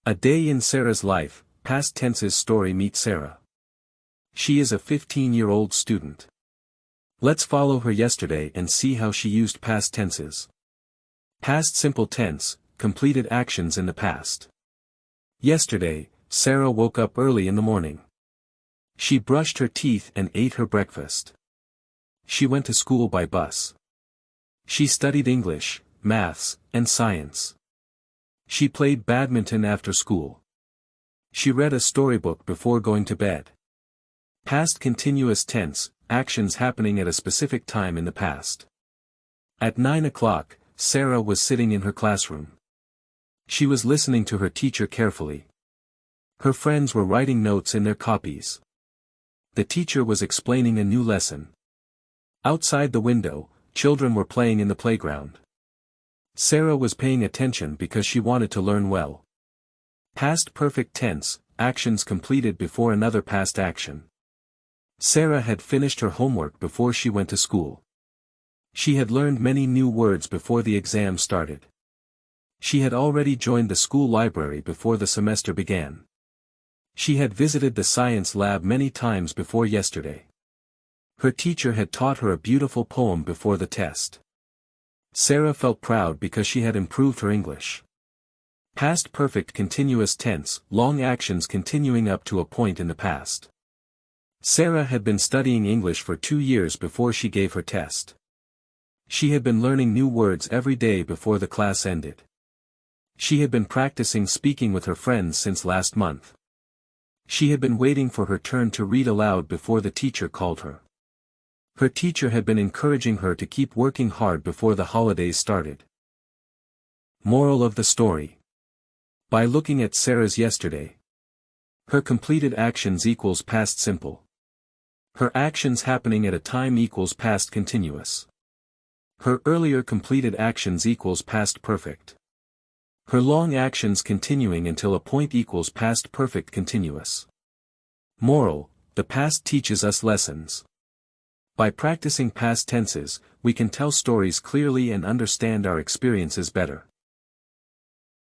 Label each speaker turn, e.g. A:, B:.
A: A day in Sara's life, past tenses story. Meet Sara. She is a 15-year-old student. Let's follow her yesterday and see how she used past tenses. Past simple tense, completed actions in the past. Yesterday, Sara woke up early in the morning. She brushed her teeth and ate her breakfast. She went to school by bus. She studied English, maths, and science. She played badminton after school. She read a storybook before going to bed. Past continuous tense, actions happening at a specific time in the past. At 9 o'clock, Sara was sitting in her classroom. She was listening to her teacher carefully. Her friends were writing notes in their copies. The teacher was explaining a new lesson. Outside the window, children were playing in the playground. Sara was paying attention because she wanted to learn well. Past perfect tense, actions completed before another past action. Sara had finished her homework before she went to school. She had learned many new words before the exam started. She had already joined the school library before the semester began. She had visited the science lab many times before yesterday. Her teacher had taught her a beautiful poem before the test. Sara felt proud because she had improved her English. Past perfect continuous tense, long actions continuing up to a point in the past. Sara had been studying English for 2 years before she gave her test. She had been learning new words every day before the class ended. She had been practicing speaking with her friends since last month. She had been waiting for her turn to read aloud before the teacher called her. Her teacher had been encouraging her to keep working hard before the holidays started. Moral of the story. By looking at Sara's yesterday. Her completed actions equals past simple. Her actions happening at a time equals past continuous. Her earlier completed actions equals past perfect. Her long actions continuing until a point equals past perfect continuous. Moral: the past teaches us lessons. By practicing past tenses, we can tell stories clearly and understand our experiences better.